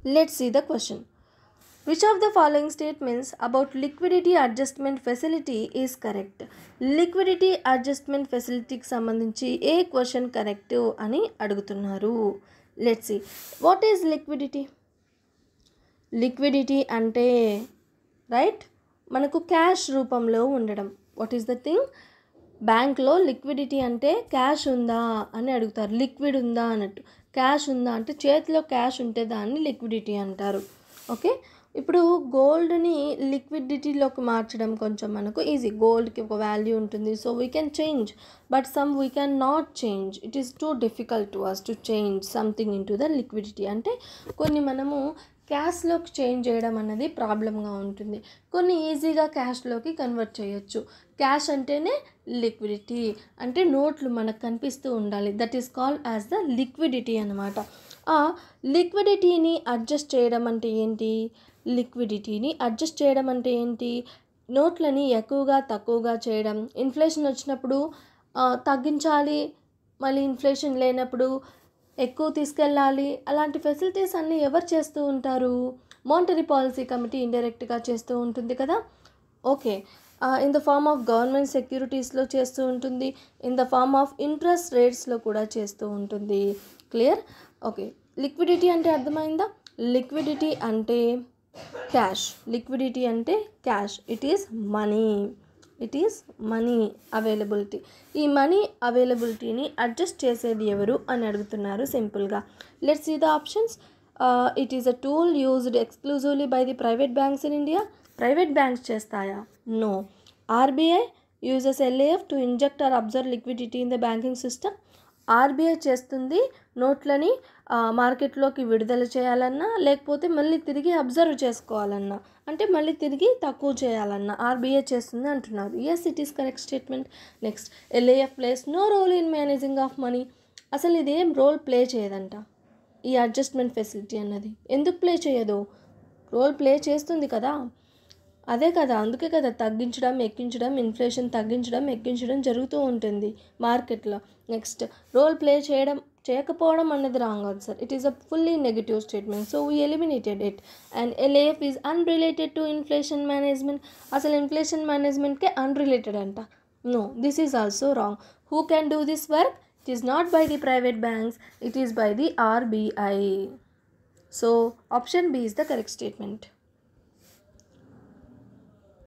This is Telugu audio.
Let's see the question. Which of the following statements about liquidity adjustment facility is correct? Liquidity adjustment facility కి సంబంధించి ఏ క్వశ్చన్ కరెక్ట్ అని అడుగుతున్నారు. Let's see. What is liquidity? Liquidity అంటే రైట్ మనకు క్యాష్ రూపంలో ఉండడం. What is the thing? బ్యాంక్లో లిక్విడిటీ అంటే క్యాష్ ఉందా అని అడుగుతారు. లిక్విడ్ ఉందా అన్నట్టు. క్యాష్ ఉందా అంటే చేతిలో క్యాష్ ఉంటే దాన్ని లిక్విడిటీ అంటారు. ఓకే, ఇప్పుడు గోల్డ్ని లిక్విడిటీలోకి మార్చడం కొంచెం మనకు ఈజీ. గోల్డ్కి ఒక వాల్యూ ఉంటుంది, so we can change, but some we can not change. It is too difficult to us to change something in to the liquidity. అంటే కొన్ని మనము క్యాష్లోకి చేంజ్ చేయడం అన్నది ప్రాబ్లంగా ఉంటుంది, కొన్ని ఈజీగా క్యాష్లోకి కన్వర్ట్ చేయొచ్చు. క్యాష్ అంటేనే లిక్విడిటీ, అంటే నోట్లు మనకు కనిపిస్తూ ఉండాలి. That is called as the liquidity అనమాట. ఆ లిక్విడిటీని అడ్జస్ట్ చేయడం అంటే ఏంటి? లిక్విడిటీని అడ్జస్ట్ చేయడం అంటే ఏంటి? నోట్లని ఎక్కువగా తక్కువగా చేయడం. ఇన్ఫ్లేషన్ వచ్చినప్పుడు తగ్గించాలి, మళ్ళీ ఇన్ఫ్లేషన్ లేనప్పుడు ఎక్కువ తీసుకెళ్ళాలి. అలాంటి ఫెసిలిటీస్ అన్నీ ఎవరు చేస్తూ ఉంటారు? మానిటరీ పాలసీ కమిటీ ఇండైరెక్ట్గా చేస్తూ ఉంటుంది కదా. Okay, in the form of government సెక్యూరిటీస్లో చేస్తూ ఉంటుంది, in the form of interest రేట్స్లో కూడా చేస్తూ ఉంటుంది. క్లియర్? ఓకే, లిక్విడిటీ అంటే అర్థమైందా? లిక్విడిటీ అంటే క్యాష్. లిక్విడిటీ అంటే cash. It is money. It is money availability. ఈ మనీ అవైలబిలిటీని అడ్జస్ట్ చేసేది ఎవరు అని అడుగుతున్నారు సింపుల్గా. Let's see the options. It is a tool used exclusively by the private banks in India. Private banks చేస్తాయా? No. RBI uses LAF to inject or observe liquidity in the banking system. RBI చేస్తుంది నోట్లని మార్కెట్లోకి విడుదల చేయాలన్నా, లేకపోతే మళ్ళీ తిరిగి అబ్జర్వ్ చేసుకోవాలన్నా, అంటే మళ్ళీ తిరిగి తక్కువ చేయాలన్నా ఆర్బీఐ చేస్తుంది అంటున్నారు. Yes, it is correct statement. Next, LAF plays no role in managing of money. అసలు ఇదేం రోల్ ప్లే చేయదంట ఈ అడ్జస్ట్మెంట్ ఫెసిలిటీ అన్నది. ఎందుకు ప్లే చేయదు? రోల్ ప్లే చేస్తుంది కదా. అదే కదా, అందుకే కదా తగ్గించడం ఎక్కించడం, ఇన్ఫ్లేషన్ తగ్గించడం ఎక్కించడం జరుగుతూ ఉంటుంది మార్కెట్లో. నెక్స్ట్, రోల్ ప్లే చేయకపోవడం అన్నది wrong answer. It is a fully negative statement, so we eliminated it. And LAF is unrelated to inflation management. అసలు ఇన్ఫ్లేషన్ మేనేజ్మెంట్కే అన్రిలేటెడ్ అంట. No, this is also wrong. Who can do this work? It is not by the private banks, it is by the RBI. So option B is the correct statement.